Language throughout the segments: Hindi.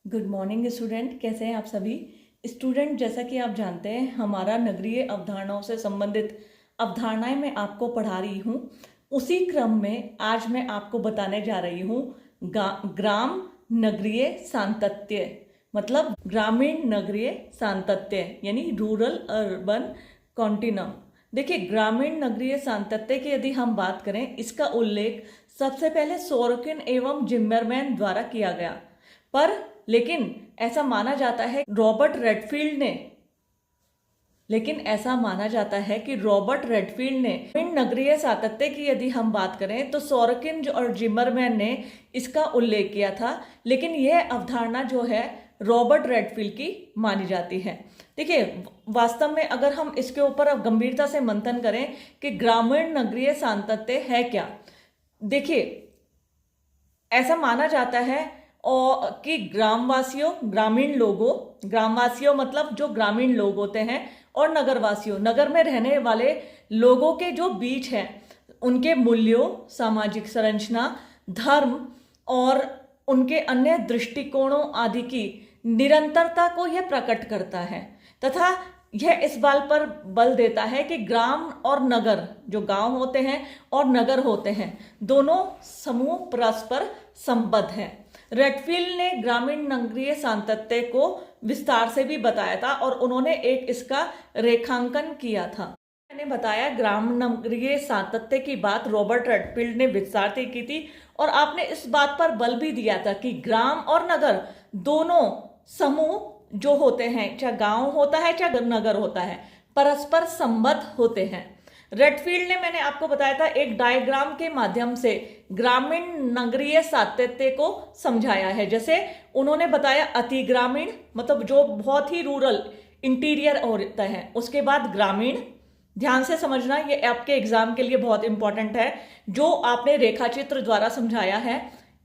गुड मॉर्निंग स्टूडेंट, कैसे हैं आप सभी स्टूडेंट। जैसा कि आप जानते हैं हमारा नगरीय अवधारणाओं से संबंधित अवधारणाएं मैं आपको पढ़ा रही हूँ। उसी क्रम में आज मैं आपको बताने जा रही हूँ ग्राम नगरीय सांतत्य, मतलब ग्रामीण नगरीय सांतत्य यानी रूरल अर्बन कॉन्टिनम। देखिए, ग्रामीण नगरीय सांतत्य की यदि हम बात करें, इसका उल्लेख सबसे पहले सोरकिन एवं जिम्मरमैन द्वारा किया गया, पर लेकिन ऐसा माना जाता है कि रॉबर्ट रेडफील्ड ने नगरीय सातत्य की यदि हम बात करें तो सोरकिन और जिमरमैन ने इसका उल्लेख किया था, लेकिन यह अवधारणा जो है रॉबर्ट रेडफील्ड की मानी जाती है। देखिए, वास्तव में अगर हम इसके ऊपर अब गंभीरता से मंथन करें कि ग्रामीण नगरीय सातत्य है क्या, देखिए ऐसा माना जाता है और कि ग्रामवासियों मतलब जो ग्रामीण लोग होते हैं, और नगरवासियों, नगर में रहने वाले लोगों के जो बीच है, उनके मूल्यों, सामाजिक संरचना, धर्म और उनके अन्य दृष्टिकोणों आदि की निरंतरता को यह प्रकट करता है तथा यह इस बात पर बल देता है कि ग्राम और नगर, जो गांव होते हैं और नगर होते हैं, दोनों समूह परस्पर संबद्ध हैं। रेडफील्ड ने ग्रामीण नगरीय सांतत्य को विस्तार से भी बताया था और उन्होंने एक इसका रेखांकन किया था। मैंने बताया ग्राम नगरीय सातत्य की बात रॉबर्ट रेडफील्ड ने विस्तार से की थी, और आपने इस बात पर बल भी दिया था कि ग्राम और नगर दोनों समूह जो होते हैं, चाहे गांव होता है चाहे नगर होता है, परस्पर संबद्ध होते हैं। रेडफील्ड ने, मैंने आपको बताया था, एक डायग्राम के माध्यम से ग्रामीण नगरीय सातत्य को समझाया है। जैसे उन्होंने बताया अति ग्रामीण, मतलब जो बहुत ही रूरल इंटीरियर होता है, उसके बाद ग्रामीण। ध्यान से समझना, ये आपके एग्जाम के लिए बहुत इंपॉर्टेंट है। जो आपने रेखाचित्र द्वारा समझाया है,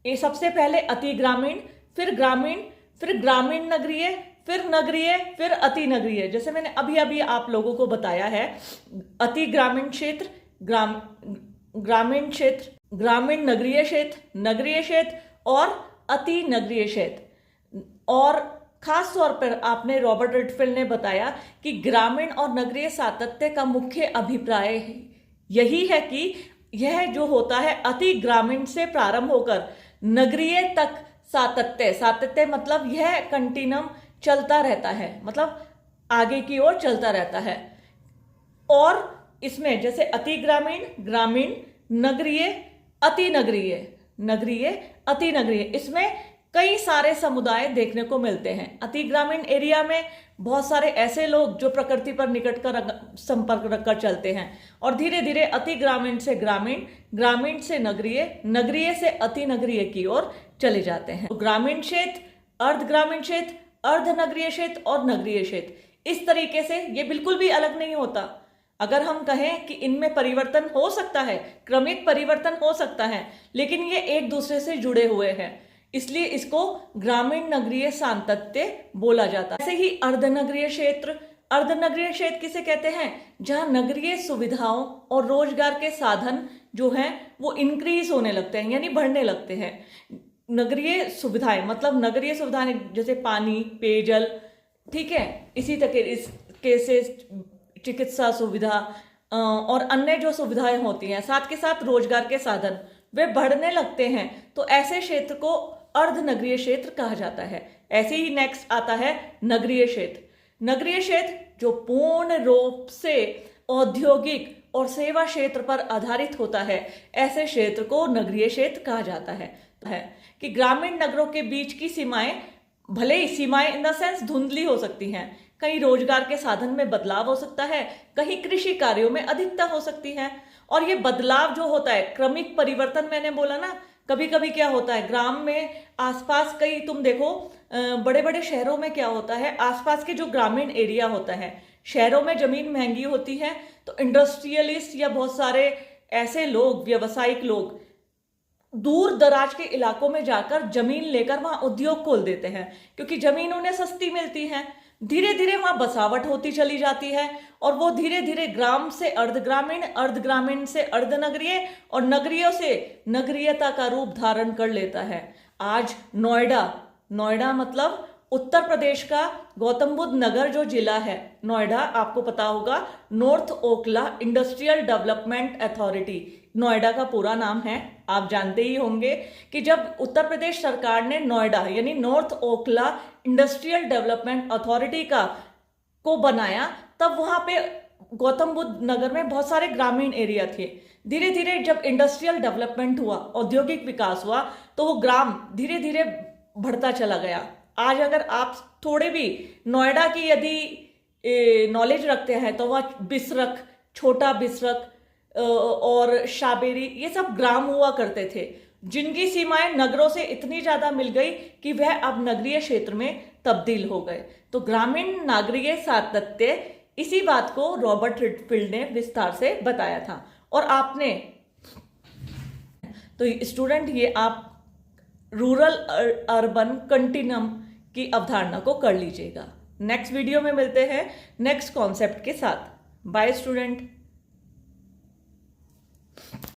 ये सबसे पहले अति ग्रामीण, फिर ग्रामीण, फिर ग्रामीण नगरीय, फिर नगरीय, फिर अति नगरीय। जैसे मैंने अभी अभी आप लोगों को बताया है, अति ग्रामीण क्षेत्र, ग्रामीण क्षेत्र, ग्रामीण नगरीय क्षेत्र, नगरीय क्षेत्र और अति नगरीय क्षेत्र। और खास तौर पर आपने रॉबर्ट रेडफील्ड ने बताया कि ग्रामीण और नगरीय सातत्य का मुख्य अभिप्राय यही है कि यह जो होता है अति ग्रामीण से प्रारंभ होकर नगरीय तक सातत्य मतलब यह कंटिन्यूम चलता रहता है, मतलब आगे की ओर चलता रहता है। और इसमें जैसे अति ग्रामीण, ग्रामीण, नगरीय, अति नगरीय, नगरीय, अति नगरीय, इसमें कई सारे समुदाय देखने को मिलते हैं। अति ग्रामीण एरिया में बहुत सारे ऐसे लोग जो प्रकृति पर निकट कर संपर्क रखकर चलते हैं, और धीरे धीरे अति ग्रामीण से ग्रामीण, ग्रामीण से नगरीय, नगरीय से अति नगरीय की ओर चले जाते हैं। तो ग्रामीण क्षेत्र, अर्ध ग्रामीण क्षेत्र, अर्ध नगरीय क्षेत्र और नगरीय क्षेत्र, इस तरीके से ये बिल्कुल भी अलग नहीं होता। अगर हम कहें कि इनमें परिवर्तन हो सकता है, क्रमिक परिवर्तन हो सकता है, लेकिन ये एक दूसरे से जुड़े हुए हैं, इसलिए इसको ग्रामीण नगरीय सांतत्य बोला जाता है। ऐसे ही अर्धनगरीय क्षेत्र, अर्धनगरीय क्षेत्र किसे कहते हैं? जहां नगरीय सुविधाओं और रोजगार के साधन जो हैं वो इंक्रीज होने लगते हैं, यानी बढ़ने लगते हैं। नगरीय सुविधाएं मतलब नगरीय सुविधाएं जैसे पानी, पेयजल, ठीक है, इसी तरीके से चिकित्सा सुविधा और अन्य जो सुविधाएं होती हैं, साथ के साथ रोजगार के साधन, वे बढ़ने लगते हैं। तो ऐसे क्षेत्र को अर्ध नगरीय क्षेत्र कहा जाता है। ऐसे ही नेक्स्ट आता है नगरीय क्षेत्र। नगरीय क्षेत्र जो पूर्ण रूप से औद्योगिक और सेवा क्षेत्र पर आधारित होता है, ऐसे क्षेत्र को नगरीय क्षेत्र कहा जाता है कि ग्रामीण नगरों के बीच की सीमाएं, भले ही सीमाएं इन द सेंस धुंधली हो सकती हैं, कहीं रोजगार के साधन में बदलाव हो सकता है, कहीं कृषि कार्यों में अधिकता हो सकती है। और ये बदलाव जो होता है, क्रमिक परिवर्तन, मैंने बोला ना, कभी कभी क्या होता है ग्राम में आसपास, कई तुम देखो बड़े बड़े शहरों में क्या होता है, आसपास के जो ग्रामीण एरिया होता है, शहरों में जमीन महंगी होती है, तो इंडस्ट्रियलिस्ट या बहुत सारे ऐसे लोग, व्यवसायिक लोग दूर दराज के इलाकों में जाकर जमीन लेकर वहां उद्योग खोल देते हैं, क्योंकि जमीन उन्हें सस्ती मिलती है। धीरे धीरे वहां बसावट होती चली जाती है, और वो धीरे धीरे ग्राम से अर्धग्रामीण, अर्धग्रामीण से अर्धनगरीय और नगरीय से नगरीयता का रूप धारण कर लेता है। आज नोएडा नोएडा मतलब उत्तर प्रदेश का गौतम बुद्ध नगर जो जिला है नोएडा, आपको पता होगा north Okhla industrial development authority Noida का पूरा नाम है। आप जानते ही होंगे कि जब उत्तर प्रदेश सरकार ने नोएडा यानी north Okhla industrial development authority को बनाया, तब वहां पे गौतम बुद्ध नगर में बहुत सारे ग्रामीण एरिया थे। धीरे धीरे जब इंडस्ट्रियल डेवलपमेंट हुआ, औद्योगिक विकास हुआ, तो वो ग्राम धीरे धीरे बढ़ता चला गया। आज अगर आप थोड़े भी नोएडा की यदि नॉलेज रखते हैं तो वह बिसरख, छोटा बिसरख और शाबेरी ये सब ग्राम हुआ करते थे, जिनकी सीमाएं नगरों से इतनी ज्यादा मिल गई कि वह अब नगरीय क्षेत्र में तब्दील हो गए। तो ग्रामीण नागरिक सातत्य, इसी बात को रॉबर्ट रिटफील्ड ने विस्तार से बताया था। और आपने तो स्टूडेंट ये आप रूरल अर्बन कंटिन्यूम की अवधारणा को कर लीजिएगा। नेक्स्ट वीडियो में मिलते हैं नेक्स्ट कॉन्सेप्ट के साथ। Bye student.